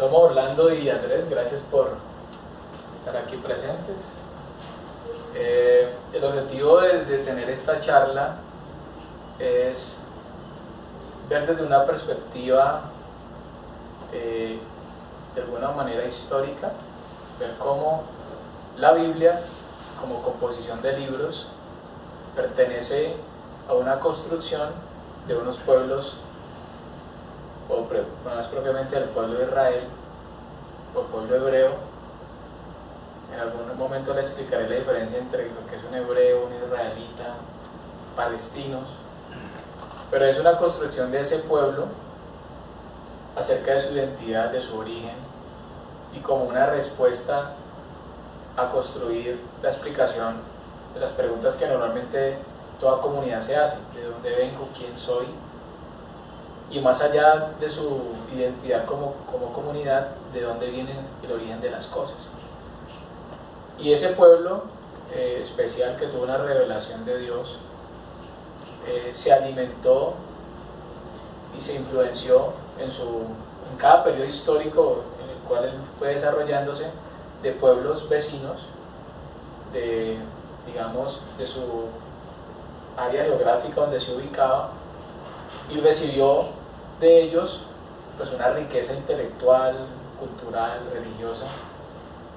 Tomo, Orlando y Andrés, gracias por estar aquí presentes. El objetivo de tener esta charla es ver desde una perspectiva de alguna manera histórica, ver cómo la Biblia, como composición de libros, pertenece a una construcción de unos pueblos, o más propiamente al pueblo de Israel, o pueblo hebreo. En algún momento le explicaré la diferencia entre lo que es un hebreo, un israelita, palestinos, pero es una construcción de ese pueblo acerca de su identidad, de su origen, y como una respuesta a construir la explicación de las preguntas que normalmente toda comunidad se hace: ¿de dónde vengo? ¿Quién soy? Y más allá de su identidad como comunidad, ¿de dónde viene el origen de las cosas? Y ese pueblo especial que tuvo una revelación de Dios se alimentó y se influenció en cada periodo histórico en el cual él fue desarrollándose, de pueblos vecinos, digamos, de su área geográfica donde se ubicaba, y recibió de ellos pues una riqueza intelectual, cultural, religiosa,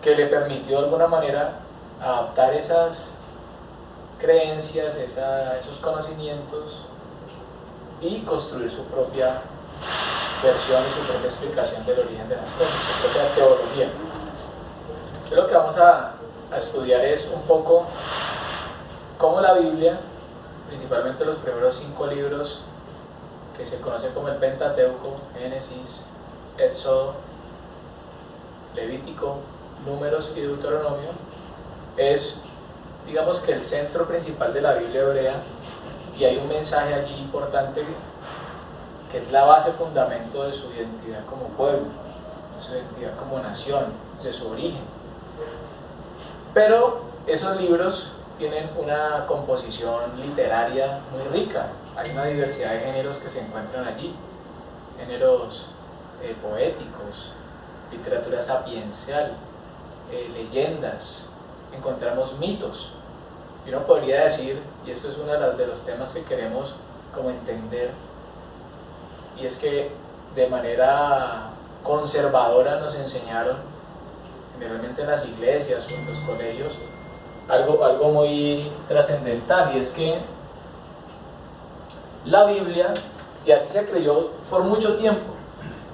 que le permitió de alguna manera adaptar esas creencias, esos conocimientos, y construir su propia versión y su propia explicación del origen de las cosas, su propia teología. Entonces, lo que vamos a estudiar es un poco cómo la Biblia, principalmente los primeros 5 libros que se conocen como el Pentateuco, Génesis, Éxodo, Levítico, Números y Deuteronomio, es, digamos, que el centro principal de la Biblia hebrea, y hay un mensaje allí importante que es la base, fundamento de su identidad como pueblo, de su identidad como nación, de su origen. Pero esos libros tienen una composición literaria muy rica. Hay una diversidad de géneros que se encuentran allí, géneros poéticos, literatura sapiencial, leyendas, encontramos mitos. Y uno podría decir, y esto es uno de los temas que queremos como entender, y es que de manera conservadora nos enseñaron, generalmente en las iglesias o en los colegios, algo muy trascendental, y es que la Biblia, y así se creyó por mucho tiempo,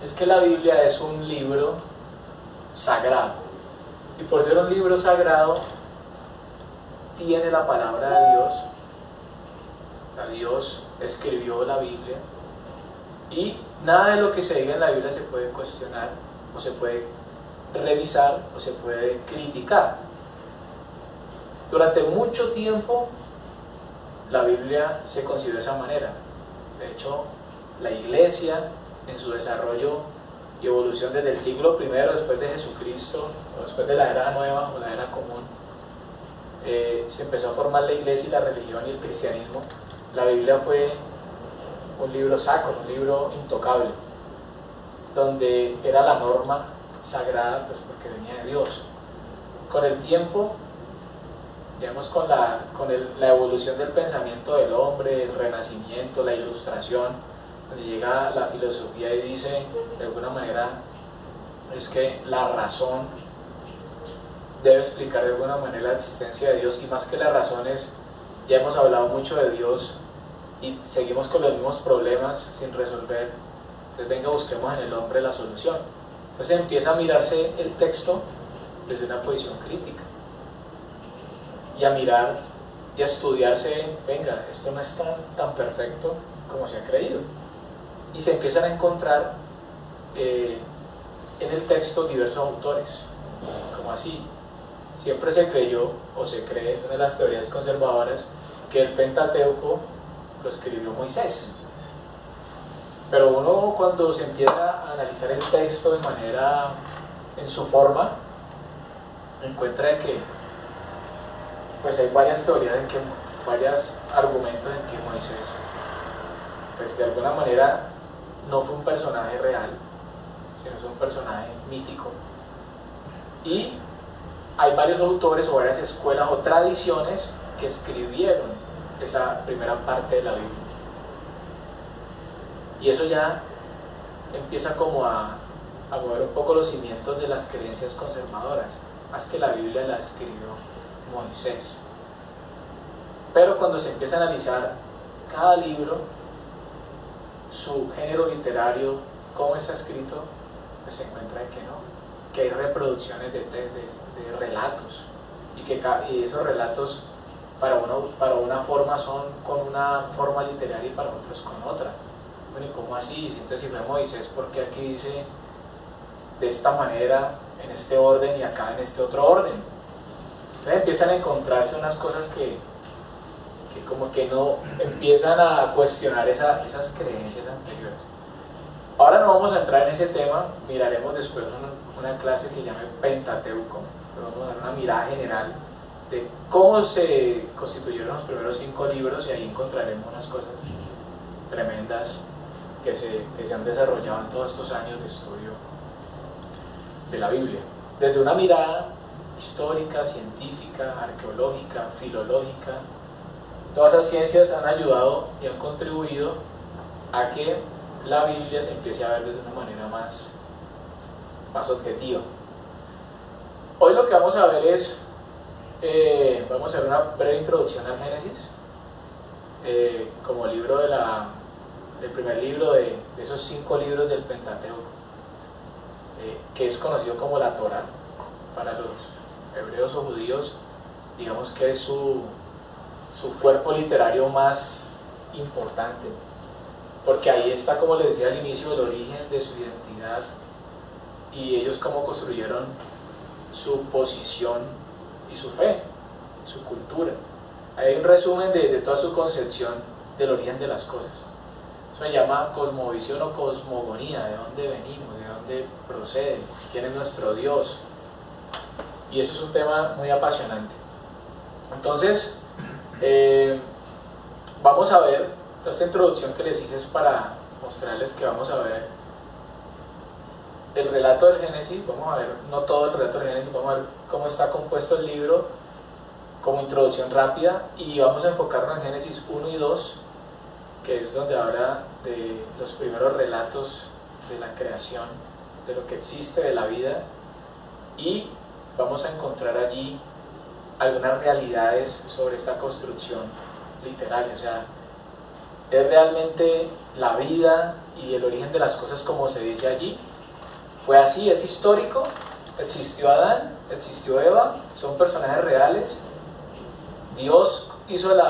es que la Biblia es un libro sagrado, y por ser un libro sagrado tiene la palabra de Dios. Dios escribió la Biblia, y nada de lo que se diga en la Biblia se puede cuestionar, o se puede revisar, o se puede criticar. Durante mucho tiempo la Biblia se concibió de esa manera. De hecho, la iglesia, en su desarrollo y evolución desde el siglo I después de Jesucristo, o después de la era nueva o la era común, se empezó a formar la iglesia y la religión y el cristianismo. La Biblia fue un libro sacro, un libro intocable, donde era la norma sagrada, pues porque venía de Dios. Con el tiempo, digamos, con la evolución del pensamiento del hombre, el renacimiento, la ilustración, donde llega la filosofía y dice, de alguna manera, es que la razón debe explicar de alguna manera la existencia de Dios, y más que la razón es, ya hemos hablado mucho de Dios y seguimos con los mismos problemas sin resolver, entonces venga, busquemos en el hombre la solución. Entonces empieza a mirarse el texto desde una posición crítica, y a mirar y a estudiarse, venga, esto no es tan perfecto como se ha creído, y se empiezan a encontrar en el texto diversos autores. Como así, siempre se creyó, o se cree, una de las teorías conservadoras, que el Pentateuco lo escribió Moisés, pero uno, cuando se empieza a analizar el texto de manera, en su forma, encuentra que pues hay varias teorías, varios argumentos en que Moisés, pues de alguna manera, no fue un personaje real, sino es un personaje mítico. Y hay varios autores o varias escuelas o tradiciones que escribieron esa primera parte de la Biblia. Y eso ya empieza como a mover un poco los cimientos de las creencias conservadoras, más que la Biblia la escribió Moisés. Pero cuando se empieza a analizar cada libro, su género literario, cómo está escrito, pues se encuentra que hay reproducciones de relatos, y esos relatos para una forma son con una forma literaria y para otros con otra. Bueno, ¿y cómo así? Entonces, si fue Moisés, ¿por qué aquí dice de esta manera, en este orden y acá en este otro orden? Entonces empiezan a encontrarse unas cosas que como que no empiezan a cuestionar esas creencias anteriores. Ahora no vamos a entrar en ese tema, miraremos después una clase que se llama Pentateuco, vamos a dar una mirada general de cómo se constituyeron los primeros 5 libros, y ahí encontraremos unas cosas tremendas que se han desarrollado en todos estos años de estudio de la Biblia, desde una mirada histórica, científica, arqueológica, filológica. Todas esas ciencias han ayudado y han contribuido a que la Biblia se empiece a ver de una manera más objetiva. Hoy lo que vamos a ver es, vamos a ver una breve introducción al Génesis, como libro del primer libro de esos 5 libros del Pentateuco, que es conocido como la Torá. Para los hebreos o judíos, digamos que es su cuerpo literario más importante, porque ahí está, como les decía al inicio, el origen de su identidad y ellos cómo construyeron su posición y su fe, su cultura. Hay un resumen de toda su concepción del origen de las cosas. Eso se llama cosmovisión o cosmogonía, de dónde venimos, de dónde procede, quién es nuestro Dios. Y eso es un tema muy apasionante. Entonces, vamos a ver, toda esta introducción que les hice es para mostrarles que vamos a ver el relato del Génesis. Vamos a ver, no todo el relato del Génesis, vamos a ver cómo está compuesto el libro como introducción rápida, y vamos a enfocarnos en Génesis 1 y 2, que es donde habla de los primeros relatos de la creación, de lo que existe, de la vida, y vamos a encontrar allí algunas realidades sobre esta construcción literaria. O sea, es realmente la vida y el origen de las cosas como se dice allí. Fue así, es histórico, existió Adán, existió Eva, son personajes reales. Dios hizo el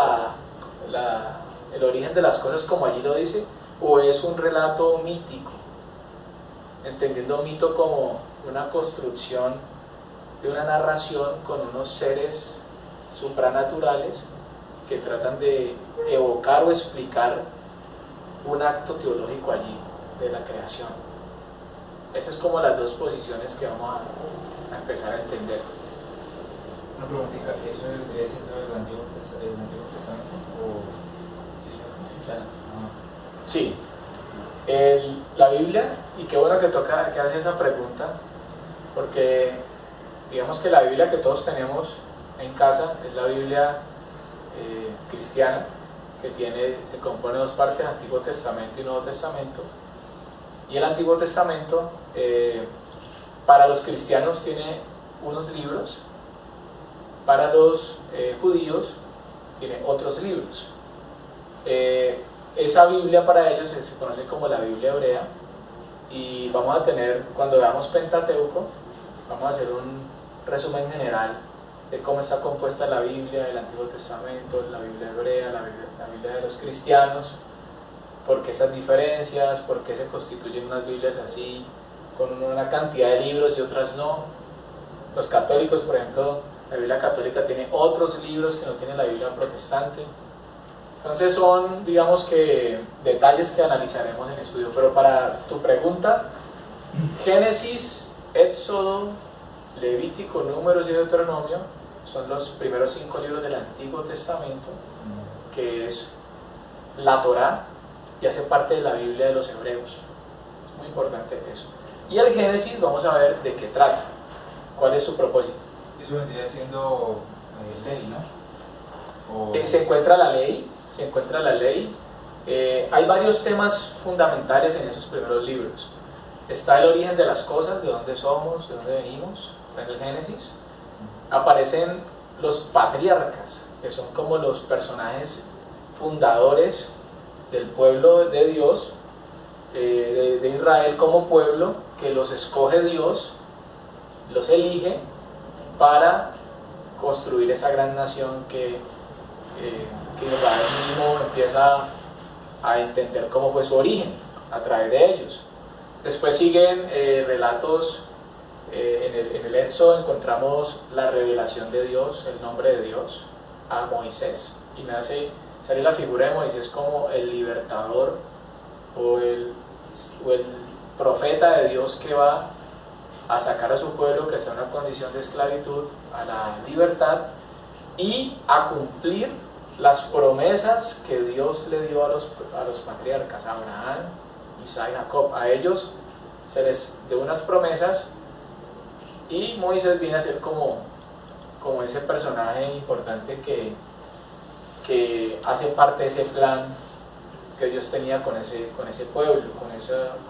origen de las cosas como allí lo dice, o es un relato mítico, entendiendo mito como una construcción de una narración con unos seres supranaturales que tratan de evocar o explicar un acto teológico allí de la creación. Esas es como las dos posiciones que vamos a empezar a entender. Una preguntita, ¿eso es el Antiguo Testamento? Sí, la Biblia, y qué bueno que hace esa pregunta, porque digamos que la Biblia que todos tenemos en casa es la Biblia cristiana, que se compone de 2 partes, Antiguo Testamento y Nuevo Testamento. Y el Antiguo Testamento, para los cristianos, tiene unos libros, para los judíos tiene otros libros. Esa Biblia para ellos se conoce como la Biblia hebrea, y vamos a tener, cuando veamos Pentateuco, vamos a hacer un resumen general de cómo está compuesta la Biblia del Antiguo Testamento, la Biblia hebrea, la Biblia de los cristianos, por qué esas diferencias, por qué se constituyen unas Biblias así, con una cantidad de libros y otras no. Los católicos, por ejemplo, la Biblia católica tiene otros libros que no tiene la Biblia protestante. Entonces son, digamos que, detalles que analizaremos en el estudio. Pero para tu pregunta, Génesis, Éxodo, Levítico, Números y Deuteronomio son los primeros 5 libros del Antiguo Testamento, que es la Torá, y hace parte de la Biblia de los hebreos. Es muy importante eso. Y el Génesis vamos a ver de qué trata, cuál es su propósito. Eso vendría siendo ley, ¿no? Se encuentra la ley, se encuentra la ley. Hay varios temas fundamentales en esos primeros libros. Está el origen de las cosas, de dónde somos, de dónde venimos, está en el Génesis. Aparecen los patriarcas, que son como los personajes fundadores del pueblo de Dios, de Israel como pueblo, que los escoge Dios, los elige para construir esa gran nación que Israel mismo empieza a entender cómo fue su origen a través de ellos. Después siguen relatos, en el Éxodo encontramos la revelación de Dios, el nombre de Dios a Moisés, y sale la figura de Moisés como el libertador o el profeta de Dios que va a sacar a su pueblo que está en una condición de esclavitud a la libertad y a cumplir las promesas que Dios le dio a los patriarcas, a Abraham, Isaac y Jacob. A ellos se les dio unas promesas y Moisés viene a ser como ese personaje importante que hace parte de ese plan que Dios tenía con ese pueblo,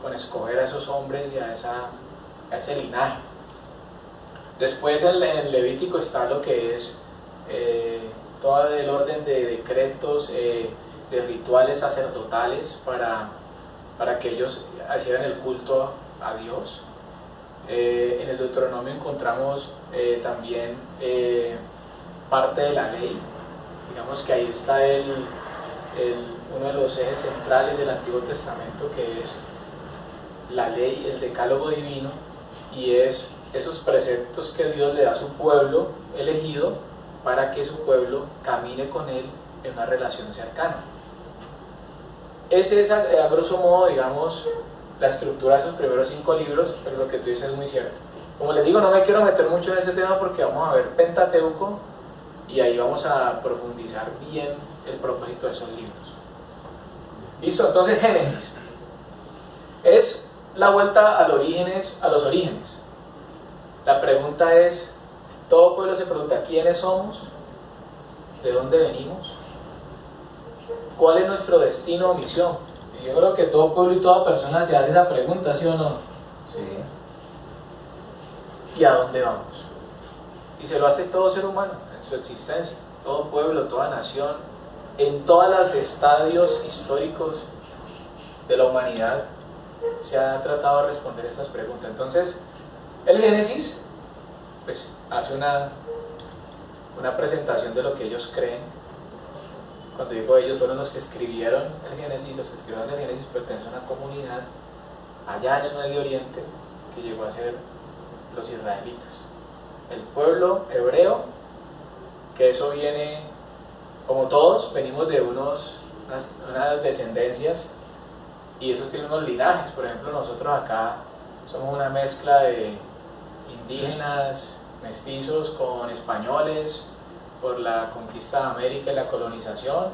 con escoger a esos hombres y a ese linaje. Después en Levítico está lo que es todo el orden de decretos, de rituales sacerdotales para que ellos hicieran el culto a Dios. En el Deuteronomio encontramos también parte de la ley. Digamos que ahí está uno de los ejes centrales del Antiguo Testamento, que es la ley, el decálogo divino, y es esos preceptos que Dios le da a su pueblo elegido para que su pueblo camine con él en una relación cercana. Ese es a grosso modo, digamos, la estructura de esos primeros 5 libros, pero lo que tú dices es muy cierto. Como les digo, no me quiero meter mucho en ese tema porque vamos a ver Pentateuco y ahí vamos a profundizar bien el propósito de esos libros. Listo, entonces Génesis es la vuelta a los orígenes. La pregunta es, todo pueblo se pregunta, ¿quiénes somos? ¿De dónde venimos? ¿Cuál es nuestro destino o misión? Y yo creo que todo pueblo y toda persona se hace esa pregunta, ¿sí o no? Sí. ¿Y a dónde vamos? Y se lo hace todo ser humano en su existencia, todo pueblo, toda nación, en todos los estadios históricos de la humanidad se ha tratado de responder estas preguntas. Entonces, el Génesis pues hace una presentación de lo que ellos creen. Cuando digo ellos, fueron los que escribieron el Génesis. Los que escribieron el Génesis pertenecen a una comunidad allá en el Medio Oriente que llegó a ser los israelitas, el pueblo hebreo, que eso viene, como todos, venimos de unas descendencias y esos tienen unos linajes. Por ejemplo, nosotros acá somos una mezcla de indígenas, mestizos con españoles por la conquista de América y la colonización,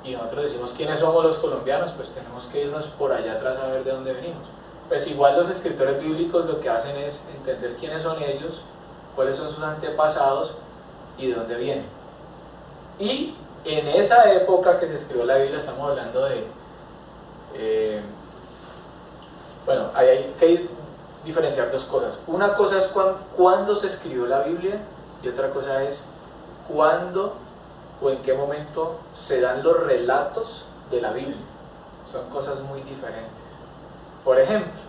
y nosotros decimos quiénes somos los colombianos, pues tenemos que irnos por allá atrás a ver de dónde venimos. Pues igual los escritores bíblicos lo que hacen es entender quiénes son ellos, cuáles son sus antepasados y de dónde vienen. Y en esa época que se escribió la Biblia estamos hablando de bueno, hay que diferenciar dos cosas. Una cosa es cuándo se escribió la Biblia, y otra cosa es cuándo o en qué momento se dan los relatos de la Biblia. Son cosas muy diferentes. Por ejemplo,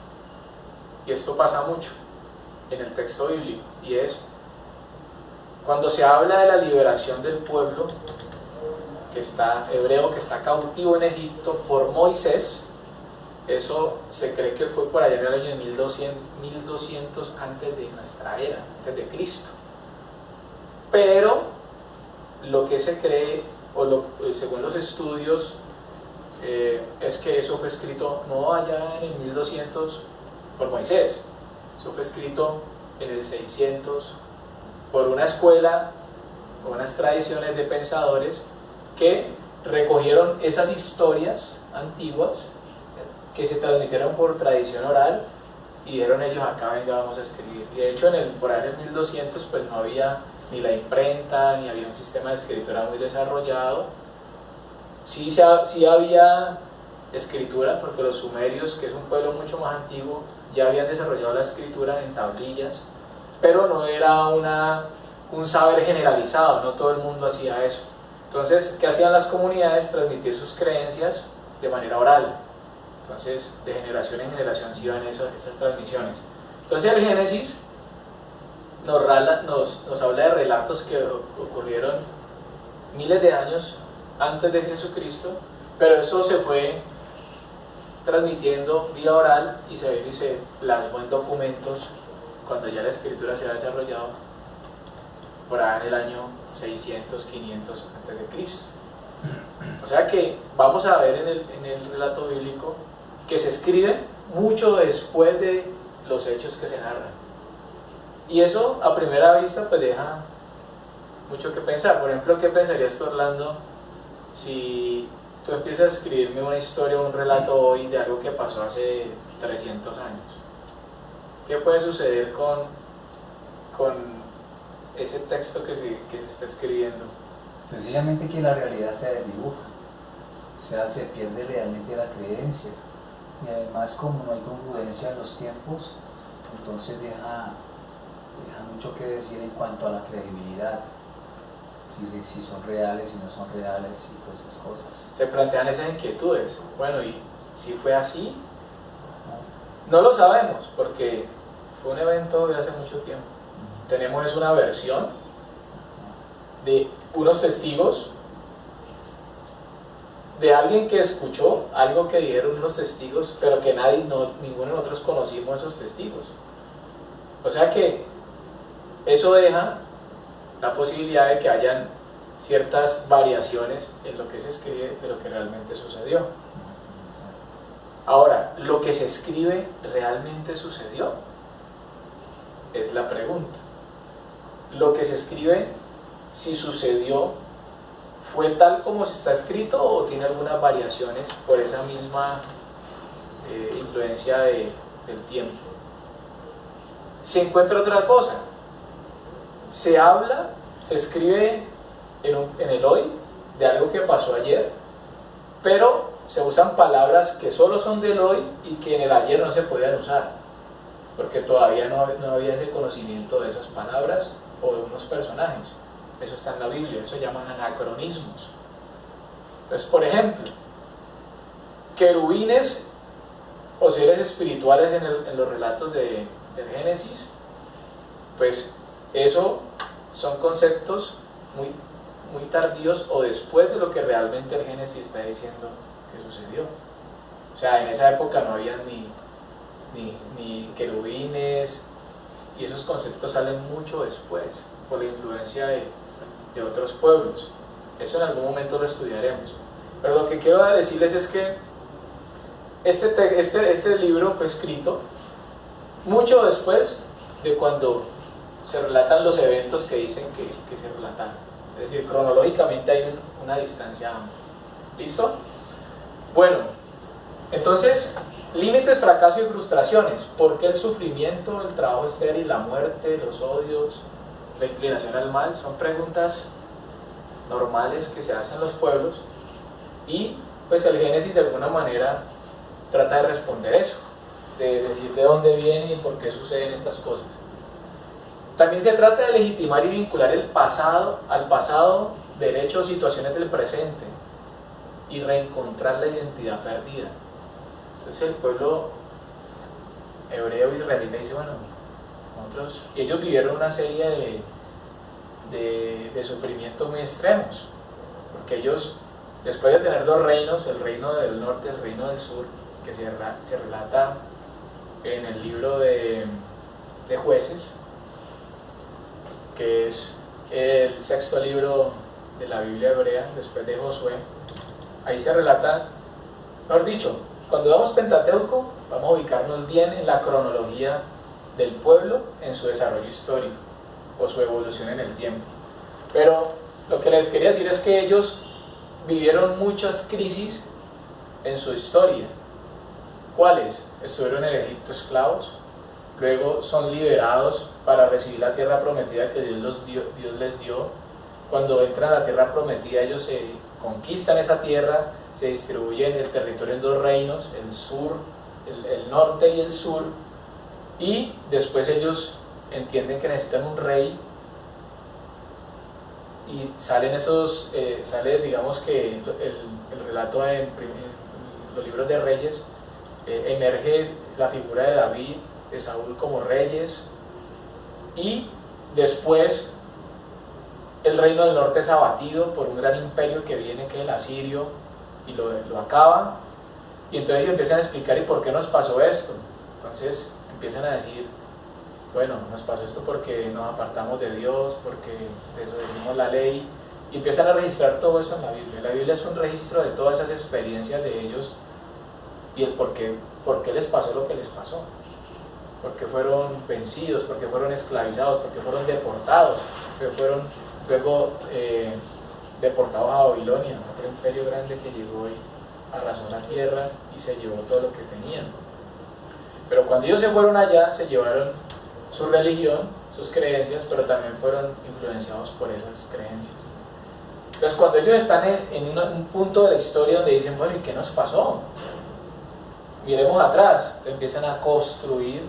y esto pasa mucho en el texto bíblico, y es cuando se habla de la liberación del pueblo hebreo que está cautivo en Egipto por Moisés. Eso se cree que fue por allá en el año de 1200 antes de nuestra era, antes de Cristo. Pero lo que se cree, según los estudios, es que eso fue escrito no allá en el 1200 por Moisés, eso fue escrito en el 600 por una escuela o unas tradiciones de pensadores que recogieron esas historias antiguas que se transmitieron por tradición oral y dijeron ellos, acá venga, vamos a escribir. Y de hecho por ahí en el 1200 pues no había ni la imprenta, ni había un sistema de escritura muy desarrollado. Sí había escritura, porque los sumerios, que es un pueblo mucho más antiguo, ya habían desarrollado la escritura en tablillas, pero no era un saber generalizado, no todo el mundo hacía eso. Entonces, ¿qué hacían las comunidades? Transmitir sus creencias de manera oral. Entonces, de generación en generación se iban esas transmisiones. Entonces, el Génesis nos habla de relatos que ocurrieron miles de años antes de Jesucristo, pero eso se fue transmitiendo vía oral y se plasmó en documentos cuando ya la escritura se ha desarrollado por ahí en el año 600, 500 antes de Cristo. O sea que vamos a ver en el relato bíblico que se escribe mucho después de los hechos que se narran. Y eso a primera vista pues deja mucho que pensar. Por ejemplo, ¿qué pensarías tú, Orlando, si tú empiezas a escribirme una historia o un relato hoy de algo que pasó hace 300 años? ¿Qué puede suceder con ese texto que se está escribiendo? Sencillamente que la realidad se desdibuja, o sea, se pierde realmente la creencia, y además como no hay congruencia en los tiempos, entonces deja mucho que decir en cuanto a la credibilidad, si son reales, si no son reales y todas esas cosas. Se plantean esas inquietudes. Bueno, ¿y si fue así? No lo sabemos, porque fue un evento de hace mucho tiempo. Tenemos una versión de unos testigos, de alguien que escuchó algo que dijeron unos testigos, pero que ninguno de nosotros conocimos a esos testigos. O sea que eso deja la posibilidad de que hayan ciertas variaciones en lo que se escribe de lo que realmente sucedió. Ahora, ¿lo que se escribe realmente sucedió? Es la pregunta. Lo que se escribe, si sucedió, ¿fue tal como se está escrito o tiene algunas variaciones por esa misma influencia del tiempo? Se encuentra otra cosa. Se habla, se escribe en el hoy de algo que pasó ayer, pero se usan palabras que solo son del hoy y que en el ayer no se podían usar, porque todavía no había ese conocimiento de esas palabras o de unos personajes. Eso está en la Biblia, eso se llaman anacronismos. Entonces, por ejemplo, querubines o seres espirituales en los relatos del Génesis, pues eso son conceptos muy tardíos o después de lo que realmente el Génesis está diciendo que sucedió. O sea, en esa época no había ni querubines, y esos conceptos salen mucho después por la influencia de otros pueblos. Eso en algún momento lo estudiaremos. Pero lo que quiero decirles es que este libro fue escrito mucho después de cuando se relatan los eventos que dicen que se relatan. Es decir, cronológicamente hay una distancia amplia. ¿Listo? Bueno, entonces, límites, fracaso y frustraciones. ¿Por qué el sufrimiento, el trabajo estéril, la muerte, los odios, la inclinación al mal? Son preguntas normales que se hacen los pueblos, y pues el Génesis de alguna manera trata de responder eso, de decir de dónde viene y por qué suceden estas cosas. También se trata de legitimar y vincular el pasado al pasado, derechos o situaciones del presente, y reencontrar la identidad perdida. Entonces el pueblo hebreo israelita dice, bueno, ellos vivieron una serie de sufrimientos muy extremos, porque ellos, después de tener dos reinos, el reino del norte y el reino del sur, que se relata en el libro de Jueces, que es el sexto libro de la Biblia hebrea, después de Josué, ahí se relata, mejor dicho, cuando damos Pentateuco, vamos a ubicarnos bien en la cronología del pueblo, en su desarrollo histórico, o su evolución en el tiempo. Pero lo que les quería decir es que ellos vivieron muchas crisis en su historia. ¿Cuáles? Estuvieron en Egipto esclavos, luego son liberados para recibir la tierra prometida que Dios les dio. Cuando entran a la tierra prometida, ellos se conquistan esa tierra, se distribuyen el territorio en dos reinos, el sur, el norte y el sur, y después ellos entienden que necesitan un rey, y salen sale, digamos que el relato en los libros de Reyes, emerge la figura de David, de Saúl como reyes, y después el reino del norte es abatido por un gran imperio que viene, que es el asirio, y lo acaba, y entonces ellos empiezan a explicar ¿y por qué nos pasó esto? Entonces empiezan a decir, bueno, nos pasó esto porque nos apartamos de Dios, porque desobedecimos la ley, y empiezan a registrar todo eso en la Biblia. La Biblia es un registro de todas esas experiencias de ellos y el por qué les pasó lo que les pasó, porque fueron vencidos, porque fueron esclavizados, porque fueron deportados, porque fueron luego deportados a Babilonia, otro imperio grande que llegó y arrasó la tierra y se llevó todo lo que tenían. Pero cuando ellos se fueron allá, se llevaron su religión, sus creencias, pero también fueron influenciados por esas creencias. Entonces cuando ellos están en un punto de la historia donde dicen, bueno, ¿y qué nos pasó? Miremos atrás, entonces empiezan a construir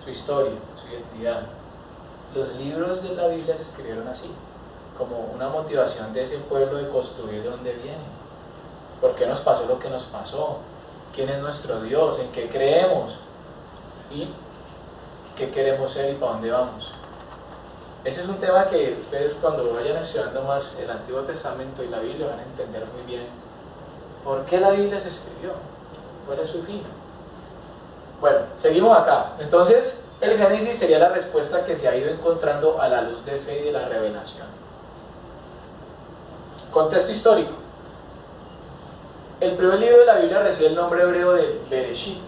su historia, su identidad. Los libros de la Biblia se escribieron así, como una motivación de ese pueblo de construir de dónde viene, por qué nos pasó lo que nos pasó, quién es nuestro Dios, en qué creemos y qué queremos ser y para dónde vamos. Ese es un tema que ustedes cuando vayan estudiando más el Antiguo Testamento y la Biblia van a entender muy bien por qué la Biblia se escribió, cuál es su fin. Bueno, seguimos acá. Entonces, el Génesis sería la respuesta que se ha ido encontrando a la luz de fe y de la revelación. Contexto histórico. El primer libro de la Biblia recibe el nombre hebreo de Bereshit,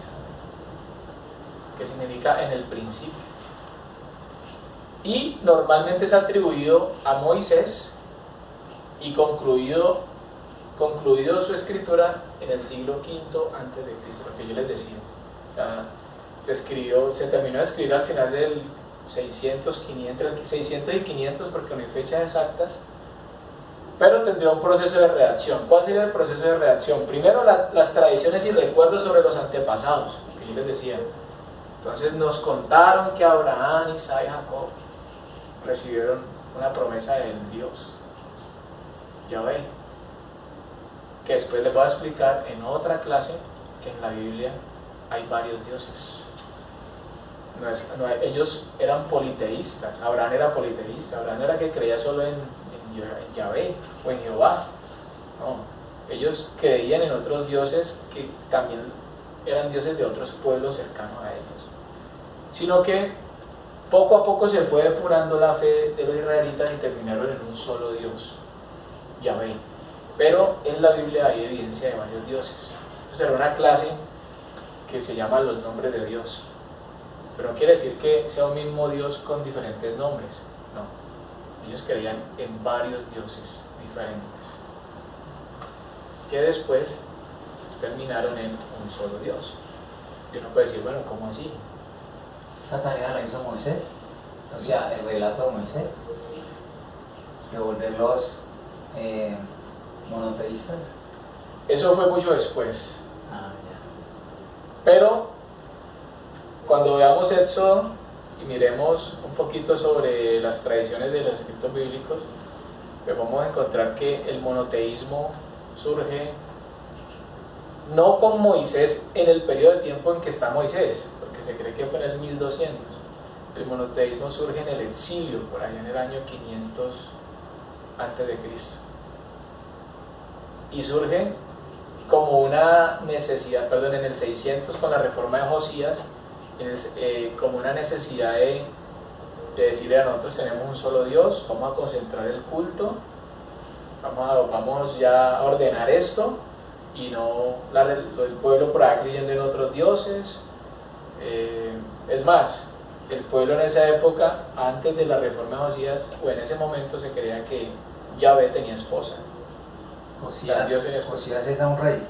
que significa en el principio, y normalmente es atribuido a Moisés y concluido su escritura en el siglo V antes de Cristo, lo que yo les decía. O sea, se terminó de escribir al final del 600, 500, entre 600 y 500 porque no hay fechas exactas, pero tendría un proceso de redacción. ¿Cuál sería el proceso de redacción? Primero las tradiciones y recuerdos sobre los antepasados, que yo les decía. Entonces nos contaron que Abraham, Isaac y Jacob recibieron una promesa del Dios Yahvé, que después les voy a explicar en otra clase que en la Biblia hay varios dioses. Ellos eran politeístas. Abraham era politeísta. Abraham era que creía solo en Yahvé o en Jehová. No, ellos creían en otros dioses que también eran dioses de otros pueblos cercanos a ellos, sino que poco a poco se fue depurando la fe de los israelitas y terminaron en un solo Dios, Yahvé. Pero en la Biblia hay evidencia de varios dioses. Entonces era una clase que se llama los nombres de Dios, pero no quiere decir que sea un mismo Dios con diferentes nombres, no. Ellos creían en varios dioses diferentes, que después terminaron en un solo Dios. Y uno puede decir, bueno, ¿cómo así? Esta tarea la hizo Moisés, o sea, el relato de Moisés, de volverlos monoteístas. Eso fue mucho después. Ah, ya. Pero cuando veamos Éxodo y miremos un poquito sobre las tradiciones de los escritos bíblicos, pues vamos a encontrar que el monoteísmo surge no con Moisés en el periodo de tiempo en que está Moisés, porque se cree que fue en el 1200. El monoteísmo surge en el exilio, por allá en el año 500 antes de Cristo, y surge como una necesidad, perdón, en el 600 con la reforma de Josías, como una necesidad de decirle a nosotros tenemos un solo Dios, vamos a concentrar el culto, vamos ya a ordenar esto, y no el pueblo por ahí creyendo en otros dioses. Es más, el pueblo en esa época, antes de la reforma de Josías, o en ese momento se creía que Yahvé tenía esposa. Josías era un rey.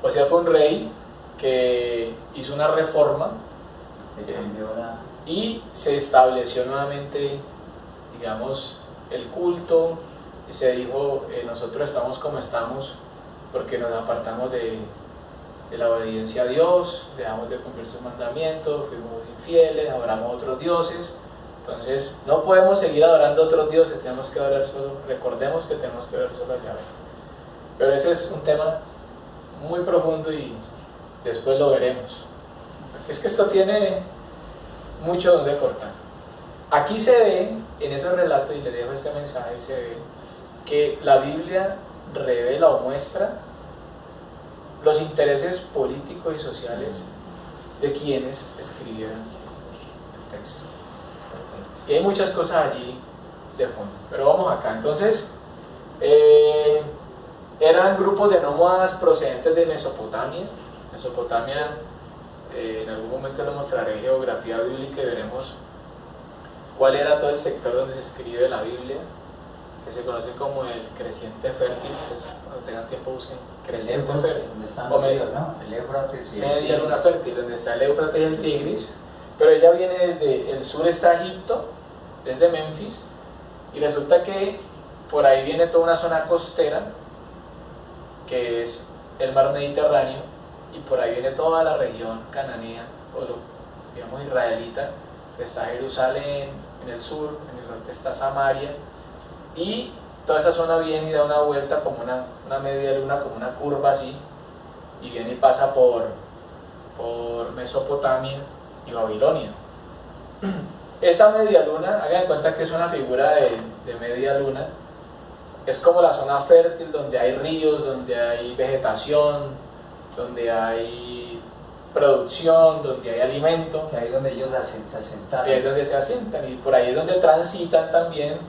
Josías fue un rey que hizo una reforma Le cambió y se estableció nuevamente, digamos, el culto, y se dijo, nosotros estamos como estamos porque nos apartamos de la obediencia a Dios, dejamos de cumplir sus mandamientos, fuimos infieles, adoramos otros dioses. Entonces no podemos seguir adorando otros dioses, tenemos que adorar solo, recordemos que tenemos que adorar solo a Yahvé. Pero ese es un tema muy profundo y después lo veremos. Es que esto tiene mucho donde cortar. Aquí se ve, en esos relatos, y les dejo este mensaje, se ve que la Biblia revela o muestra los intereses políticos y sociales de quienes escribieron el texto. Y hay muchas cosas allí de fondo, pero vamos acá. Entonces, eran grupos de nómadas procedentes de Mesopotamia. Mesopotamia, en algún momento les mostraré geografía bíblica y veremos cuál era todo el sector donde se escribe la Biblia, que se conoce como el creciente fértil. Pues, cuando tengan tiempo busquen creciente fértil, o medio, ¿no? El Éufrates y media luna fértil, donde está el Éufrates y el Tigris. Pero ella viene desde el sur, está Egipto, desde Memphis, y resulta que por ahí viene toda una zona costera que es el mar Mediterráneo, y por ahí viene toda la región cananea o digamos israelita. Está Jerusalén en el sur, en el norte está Samaria, y toda esa zona viene y da una vuelta como una media luna, como una curva así, y viene y pasa por Mesopotamia y Babilonia. Esa media luna, hagan en cuenta que es una figura de media luna, es como la zona fértil donde hay ríos, donde hay vegetación, donde hay producción, donde hay alimento. Que ahí es donde ellos se asentaron. Ahí es donde se asientan, y por ahí es donde transitan también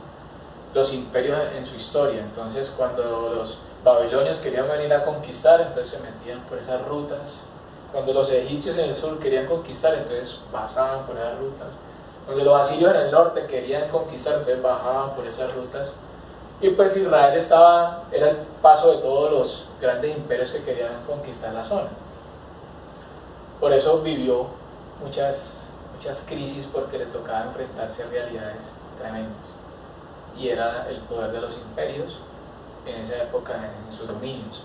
los imperios en su historia. Entonces, cuando los babilonios querían venir a conquistar, entonces se metían por esas rutas. Cuando los egipcios en el sur querían conquistar, entonces pasaban por esas rutas. Cuando los asirios en el norte querían conquistar, entonces bajaban por esas rutas. Y pues Israel era el paso de todos los grandes imperios que querían conquistar la zona. Por eso vivió muchas crisis, porque le tocaba enfrentarse a realidades tremendas. Y era el poder de los imperios en esa época, en sus dominios.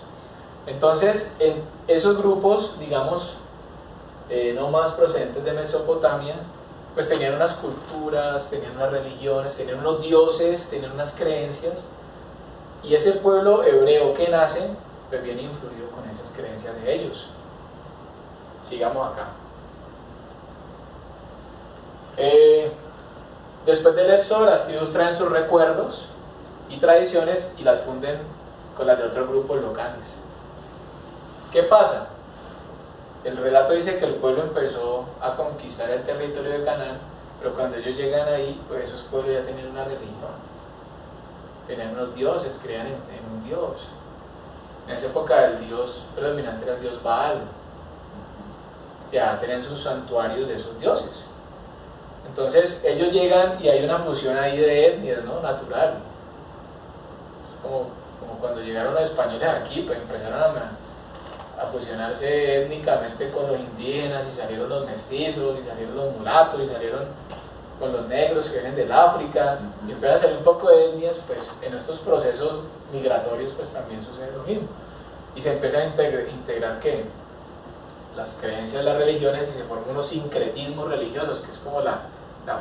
Entonces, en esos grupos, digamos, no más procedentes de Mesopotamia, pues tenían unas culturas, tenían unas religiones, tenían unos dioses, tenían unas creencias, y ese pueblo hebreo que nace, pues viene influido con esas creencias de ellos. Sigamos acá. Después del éxodo, las tribus traen sus recuerdos y tradiciones y las funden con las de otros grupos locales. ¿Qué pasa? El relato dice que el pueblo empezó a conquistar el territorio de Canaán, pero cuando ellos llegan ahí, pues esos pueblos ya tenían una religión, tenían unos dioses, creían en un dios. En esa época el dios predominante era el dios Baal, ya tenían sus santuarios de esos dioses. Entonces ellos llegan y hay una fusión ahí de etnias, ¿no? Natural. Es como cuando llegaron los españoles aquí, pues empezaron a fusionarse étnicamente con los indígenas, y salieron los mestizos, y salieron los mulatos, y salieron con los negros que vienen del África, y empieza a salir un poco de etnias. Pues en estos procesos migratorios pues también sucede lo mismo, y se empieza a integrar ¿qué? Las creencias de las religiones, y se forman unos sincretismos religiosos, que es como la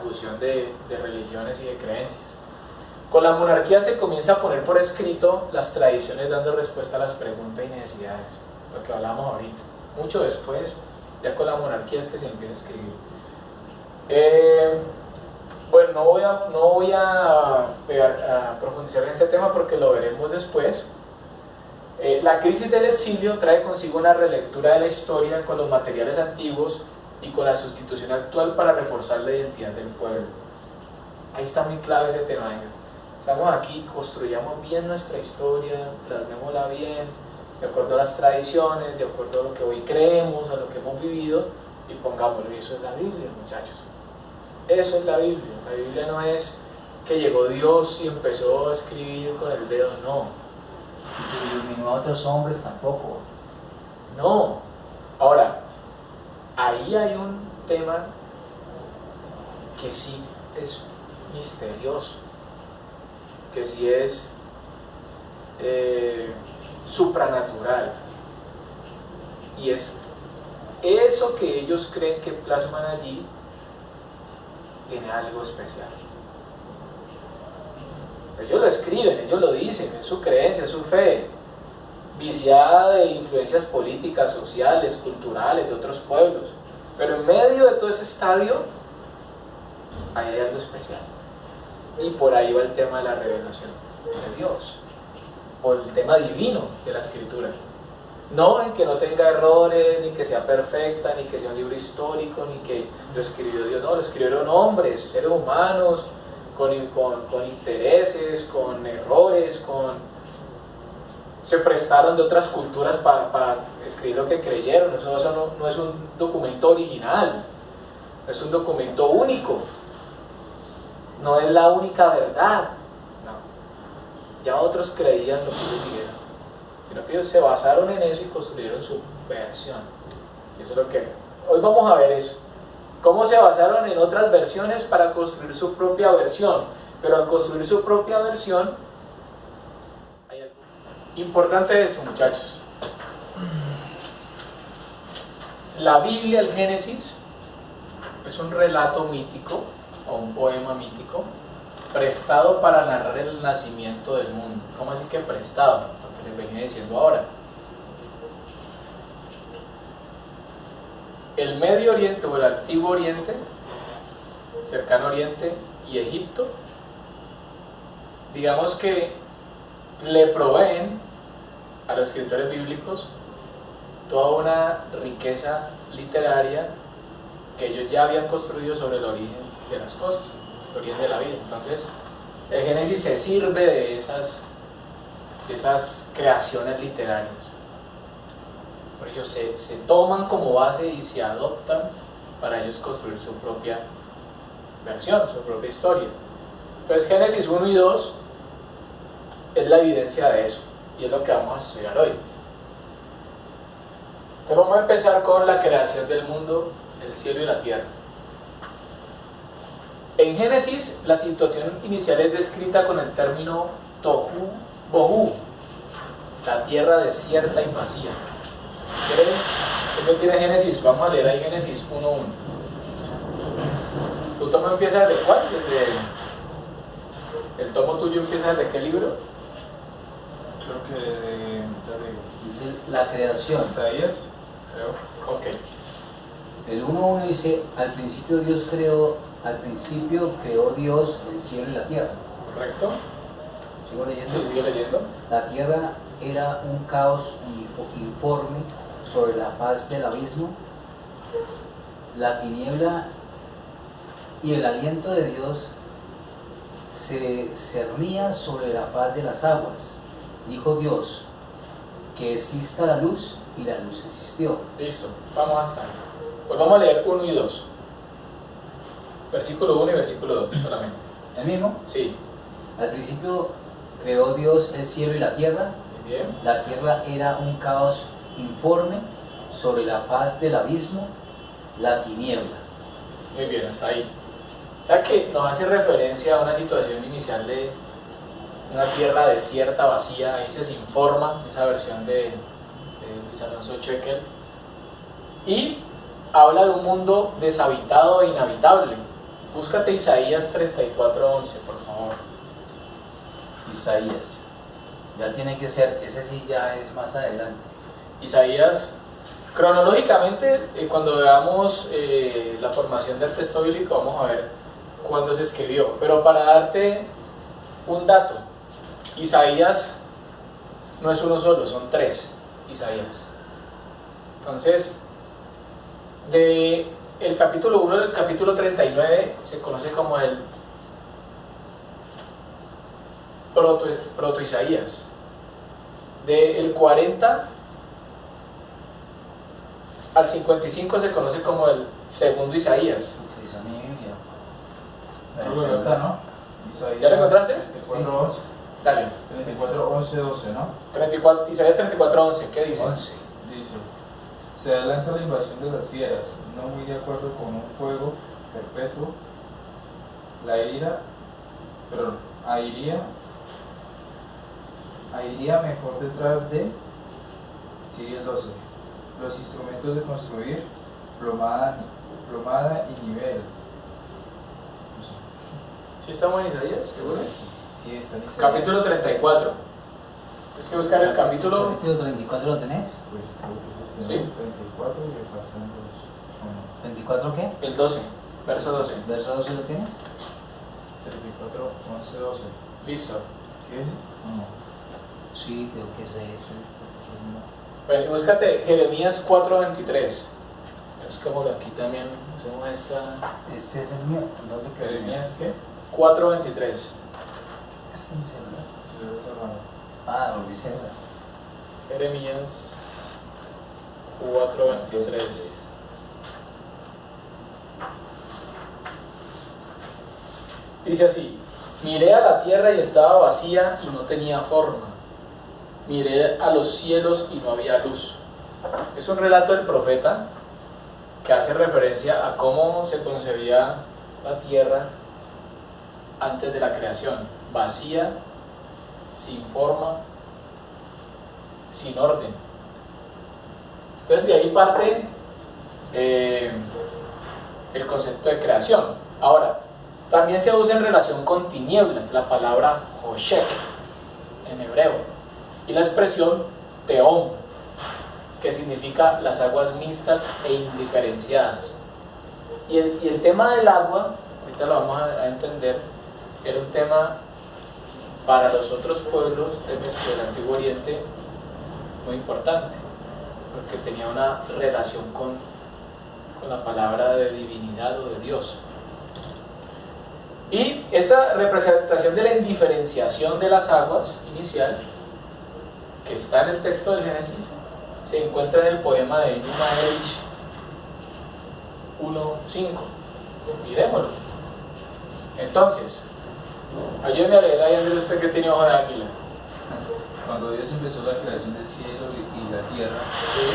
fusión de religiones y de creencias. Con la monarquía se comienza a poner por escrito las tradiciones, dando respuesta a las preguntas y necesidades, lo que hablamos ahorita. Mucho después, ya con la monarquía, es que se empieza a escribir. Bueno, no voy a profundizar en este tema porque lo veremos después. La crisis del exilio trae consigo una relectura de la historia con los materiales antiguos y con la sustitución actual para reforzar la identidad del pueblo. Ahí está muy clave ese tema. Estamos aquí, construyamos bien nuestra historia, plasmémosla bien, de acuerdo a las tradiciones, de acuerdo a lo que hoy creemos, a lo que hemos vivido, y pongámoslo. Y eso es la Biblia, muchachos. Eso es la Biblia. La Biblia no es que llegó Dios y empezó a escribir con el dedo, no. Y iluminó a otros hombres tampoco. No. Ahora, ahí hay un tema que sí es misterioso, que sí es supranatural, y es eso que ellos creen que plasman allí tiene algo especial. Ellos lo escriben, ellos lo dicen, es su creencia, es su fe, viciada de influencias políticas, sociales, culturales, de otros pueblos, pero en medio de todo ese estadio hay algo especial, y por ahí va el tema de la revelación de Dios, o el tema divino de la escritura. No en que no tenga errores, ni que sea perfecta, ni que sea un libro histórico, ni que lo escribió Dios, no, lo escribieron hombres, seres humanos, con intereses, con errores, se prestaron de otras culturas para escribir lo que creyeron. Eso no es un documento original, no es un documento único, no es la única verdad, no. Ya otros creían lo que ellos dijeron, sino que ellos se basaron en eso y construyeron su versión. Y eso es lo que hoy vamos a ver, eso cómo se basaron en otras versiones para construir su propia versión. Pero al construir su propia versión, hay algo importante eso, muchachos. La Biblia, el Génesis, es un relato mítico o un poema mítico prestado para narrar el nacimiento del mundo. ¿Cómo así que prestado? Lo que les venía diciendo ahora. El Medio Oriente o el Antiguo Oriente, Cercano Oriente y Egipto, digamos que le proveen a los escritores bíblicos toda una riqueza literaria que ellos ya habían construido sobre el origen de las cosas, el origen de la vida. Entonces, el Génesis se sirve de esas creaciones literarias. Por ello se toman como base y se adoptan para ellos construir su propia versión, su propia historia. Entonces Génesis 1 y 2 es la evidencia de eso, y es lo que vamos a estudiar hoy. Entonces vamos a empezar con la creación del mundo, el cielo y la tierra. En Génesis la situación inicial es descrita con el término tohu bohu, la tierra desierta y vacía. Si quieren, ¿qué tiene Génesis? Vamos a leer ahí Génesis 1.1. ¿Tu tomo empieza desde cuál? ¿El tomo tuyo empieza desde qué libro? Creo que Dice la creación. Isaías, creo. Ok. El 1.1 dice, al principio creó Dios el cielo y la tierra. ¿Correcto? ¿Sigo leyendo? Sí, sigue leyendo. La tierra era un caos informe sobre la faz del abismo. La tiniebla y el aliento de Dios se cernía sobre la faz de las aguas. Dijo Dios, que exista la luz, y la luz existió. Listo, vamos hasta ahí. Pues vamos a leer 1 y 2. Versículo 1 y versículo 2 solamente. ¿El mismo? Sí. Al principio creó Dios el cielo y la tierra. Muy bien. La tierra era un caos informe sobre la faz del abismo, la tiniebla. Muy bien, hasta ahí. O sea que nos hace referencia a una situación inicial de una tierra desierta, vacía. Ahí se informa esa versión de Luis Alonso Chequel. Y habla de un mundo deshabitado e inhabitable. Búscate Isaías 34:11, por favor. Isaías. Ya tiene que ser, ese sí ya es más adelante. Isaías, cronológicamente, cuando veamos la formación del texto bíblico, vamos a ver cuándo se escribió. Pero para darte un dato, Isaías no es uno solo, son 3 Isaías. Entonces, del capítulo 1 al capítulo 39 se conoce como el proto Isaías. Del 40 al 55 se conoce como el segundo Isaías. Utiliza mi Biblia. Bueno, está, ¿no? Isaías, ¿Ya lo encontraste? 34:11. Dale. 34:11-12, ¿no? 34, Isaías 34:11, ¿qué dice? 11. Dice, se adelanta la invasión de las fieras, no muy de acuerdo con un fuego perpetuo la ira, pero iría mejor detrás de, sigue el 12, los instrumentos de construir, plomada y nivel. No sé. ¿Sí estamos en Isaías? ¿Seguro? Sí, está en Isaías. Capítulo 34. Es que buscar el capítulo. ¿Capítulo 34 lo tenés? Pues creo que es este, Sí. ¿no? 34 y le pasan los... ¿34 qué? El 12, verso 12. ¿Verso 12 lo tienes? 34, 11, 12. Listo. ¿Sí es? No. Sí, creo que ese es el... Bueno, y búscate Jeremías 4:23. Es como que aquí también hacemos esta. Este es el mío. ¿Dónde quedó? ¿Jeremías qué? 4:23. Este es mi celular. Sí, es cerrado. Ah, lo vi celular. Jeremías 4:23. Dice así: miré a la tierra y estaba vacía y no tenía forma. Miré a los cielos y no había luz. Es un relato del profeta que hace referencia a cómo se concebía la tierra antes de la creación. Vacía, sin forma, sin orden. Entonces de ahí parte el concepto de creación. Ahora, también se usa en relación con tinieblas la palabra Hoshek en hebreo y la expresión Teom, que significa las aguas mixtas e indiferenciadas. Y el tema del agua, ahorita lo vamos a entender, era un tema para los otros pueblos del Antiguo Oriente muy importante, porque tenía una relación con la palabra de divinidad o de Dios. Y esta representación de la indiferenciación de las aguas inicial, que está en el texto del Génesis, se encuentra en el poema de Enuma Elish 1:5. Miremoslo. Entonces, ayúdeme a leer ahí, Andrés, usted que tiene ojo de águila. Cuando Dios empezó la creación del cielo y la tierra, Sí.